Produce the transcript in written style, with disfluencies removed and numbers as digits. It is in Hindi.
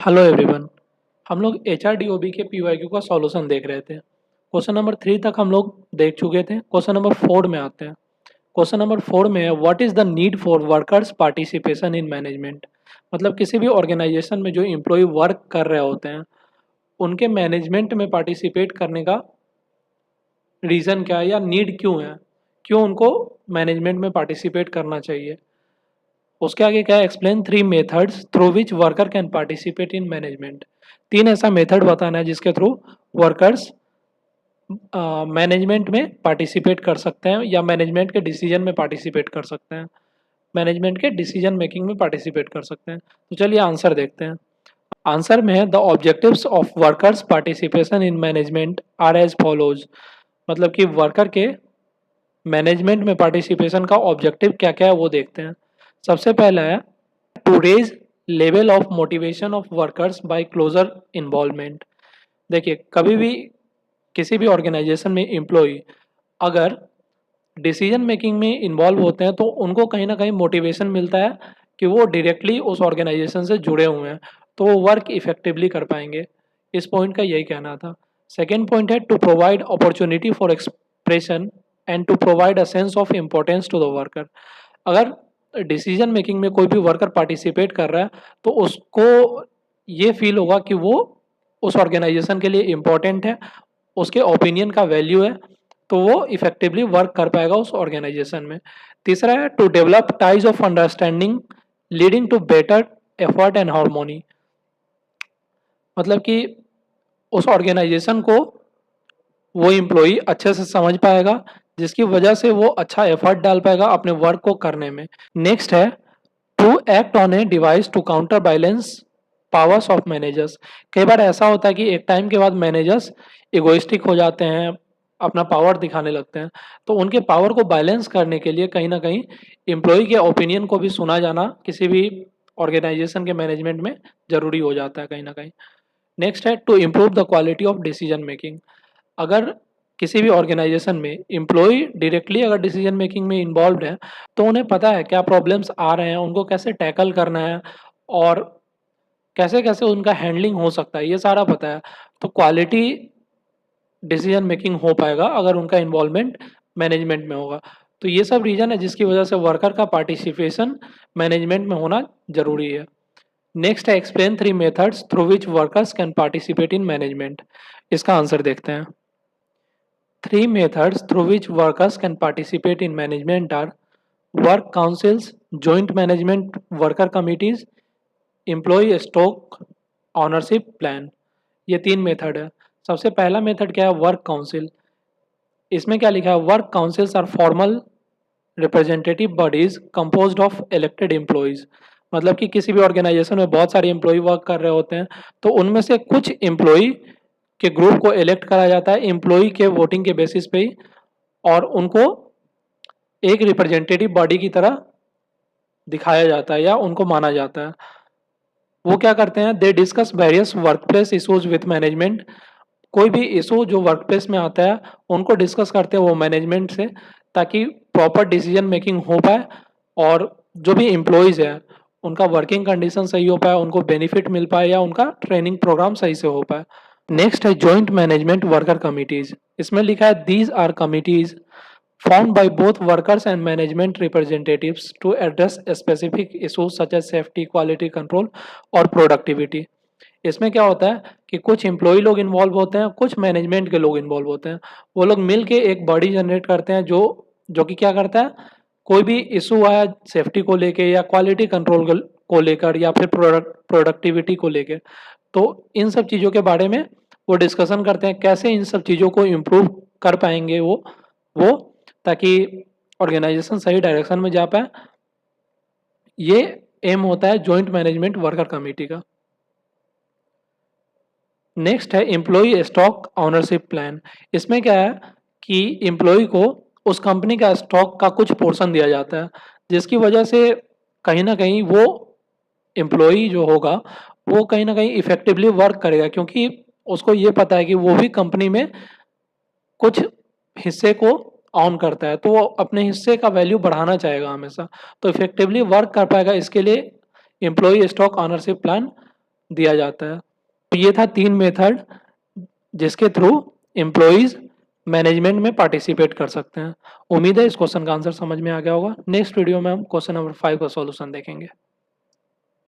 Hello everyone. हम लोग H R D O B के पी वाई क्यू का सॉल्यूशन देख रहे थे। क्वेश्चन नंबर 3 तक हम लोग देख चुके थे। क्वेश्चन नंबर 4 में आते हैं। क्वेश्चन नंबर 4 में है what is the need for workers participation in management. मतलब किसी भी ऑर्गेनाइजेशन में जो एम्प्लॉय वर्क कर रहे होते हैं उनके मैनेजमेंट में पार्टिसिपेट करने का रीज़न क्या है या नीड क्यों है, क्यों उनको मैनेजमेंट में पार्टिसिपेट करना चाहिए। उसके आगे क्या है, explain 3 methods through which worker can participate in management. 3 ऐसा मेथड बताना है जिसके थ्रू वर्कर्स मैनेजमेंट में पार्टिसिपेट कर सकते हैं या मैनेजमेंट के डिसीजन में पार्टिसिपेट कर सकते हैं, मैनेजमेंट के डिसीजन मेकिंग में पार्टिसिपेट कर सकते हैं। तो चलिए आंसर देखते हैं। आंसर में है the objectives of workers participation in management are as follows. मतलब कि वर्कर के मैनेजमेंट में पार्टिसिपेशन का ऑब्जेक्टिव क्या क्या है वो देखते हैं। सबसे पहला है to raise level of motivation of workers by closer involvement. देखिए, कभी भी किसी भी ऑर्गेनाइजेशन में एम्प्लॉय अगर डिसीजन मेकिंग में इन्वॉल्व होते हैं तो उनको कहीं ना कहीं मोटिवेशन मिलता है कि वो डायरेक्टली उस ऑर्गेनाइजेशन से जुड़े हुए हैं तो वो वर्क इफेक्टिवली कर पाएंगे। इस पॉइंट का यही कहना था। सेकेंड पॉइंट है to provide opportunity for expression and to provide a sense of importance to the worker. अगर डिसीजन मेकिंग में कोई भी वर्कर पार्टिसिपेट कर रहा है तो उसको ये फील होगा कि वो उस ऑर्गेनाइजेशन के लिए इम्पोर्टेंट है, उसके ओपिनियन का वैल्यू है, तो वो इफेक्टिवली वर्क कर पाएगा उस ऑर्गेनाइजेशन में। तीसरा है to develop ties of understanding leading to better effort and harmony. मतलब कि उस ऑर्गेनाइजेशन को वो एम्प्लॉई अच्छे से समझ पाएगा जिसकी वजह से वो अच्छा एफर्ट डाल पाएगा अपने वर्क को करने में। नेक्स्ट है to act on a device to counterbalance powers of managers. कई बार ऐसा होता है कि एक टाइम के बाद मैनेजर्स इगोइस्टिक हो जाते हैं, अपना पावर दिखाने लगते हैं, तो उनके पावर को बैलेंस करने के लिए कहीं ना कहीं एम्प्लॉय के ओपिनियन को भी सुना जाना किसी भी ऑर्गेनाइजेशन के मैनेजमेंट में ज़रूरी हो जाता है कहीं ना कहीं। नेक्स्ट है to improve the quality of decision making. अगर किसी भी ऑर्गेनाइजेशन में एम्प्लॉय डायरेक्टली अगर डिसीजन मेकिंग में इन्वॉल्व है तो उन्हें पता है क्या प्रॉब्लम्स आ रहे हैं, उनको कैसे टैकल करना है और कैसे कैसे उनका हैंडलिंग हो सकता है, ये सारा पता है। तो क्वालिटी डिसीजन मेकिंग हो पाएगा अगर उनका इन्वॉल्वमेंट मैनेजमेंट में होगा। तो ये सब रीज़न है जिसकी वजह से वर्कर का पार्टिसिपेशन मैनेजमेंट में होना ज़रूरी है। नेक्स्ट है explain 3 methods through which workers can participate in management. इसका आंसर देखते हैं। 3 methods through which workers can participate in management are work councils, joint management worker committees, employee stock ownership plan. ये 3 मेथड है। सबसे पहला मेथड क्या है, वर्क काउंसिल। इसमें क्या लिखा है, work councils are formal representative bodies composed of elected employees. मतलब कि किसी भी ऑर्गेनाइजेशन में बहुत सारे एम्प्लॉय वर्क कर रहे होते हैं तो उनमें से कुछ एम्प्लॉय के ग्रुप को इलेक्ट करा जाता है एम्प्लॉय के वोटिंग के बेसिस पे ही, और उनको एक रिप्रेजेंटेटिव बॉडी की तरह दिखाया जाता है या उनको माना जाता है। वो क्या करते हैं, they discuss various work place issues with management. कोई भी इशू जो वर्क प्लेस में आता है उनको डिस्कस करते हैं वो मैनेजमेंट से, ताकि प्रॉपर डिसीजन मेकिंग हो पाए और जो भी एम्प्लॉयज़ हैं उनका वर्किंग कंडीशन सही हो पाए, उनको बेनिफिट मिल पाए या उनका ट्रेनिंग प्रोग्राम सही से हो पाए। नेक्स्ट है जॉइंट मैनेजमेंट वर्कर कमिटीज। इसमें लिखा है these are committees formed by both workers and management representatives to address specific issues such as safety, quality control और productivity। इसमें क्या होता है कि कुछ एम्प्लॉय लोग इन्वॉल्व होते हैं, कुछ मैनेजमेंट के लोग इन्वॉल्व होते हैं। वो लोग मिल के एक बॉडी जनरेट करते हैं जो जो कि क्या करता है, कोई भी इशू आया सेफ्टी को लेके या क्वालिटी कंट्रोल को लेकर या फिर प्रोडक्टिविटी को लेकर, तो इन सब चीज़ों के बारे में वो डिस्कशन करते हैं कैसे इन सब चीज़ों को इम्प्रूव कर पाएंगे वो ताकि ऑर्गेनाइजेशन सही डायरेक्शन में जा पाए। ये एम होता है जॉइंट मैनेजमेंट वर्कर कमेटी का। नेक्स्ट है एम्प्लॉय स्टॉक ऑनरशिप प्लान। इसमें क्या है कि एम्प्लॉय को उस कंपनी का स्टॉक का कुछ पोर्शन दिया जाता है जिसकी वजह से कहीं ना कहीं वो एम्प्लॉय जो होगा वो कहीं ना कहीं इफेक्टिवली वर्क करेगा, क्योंकि उसको ये पता है कि वो भी कंपनी में कुछ हिस्से को ऑन करता है तो वो अपने हिस्से का वैल्यू बढ़ाना चाहेगा हमेशा, तो इफेक्टिवली वर्क कर पाएगा। इसके लिए एम्प्लॉय स्टॉक ऑनरशिप प्लान दिया जाता है। तो ये था 3 मेथड जिसके थ्रू एम्प्लॉइज मैनेजमेंट में पार्टिसिपेट कर सकते हैं। उम्मीद है इस क्वेश्चन का आंसर समझ में आ गया होगा। नेक्स्ट वीडियो में हम क्वेश्चन नंबर 5 का सॉल्यूशन देखेंगे।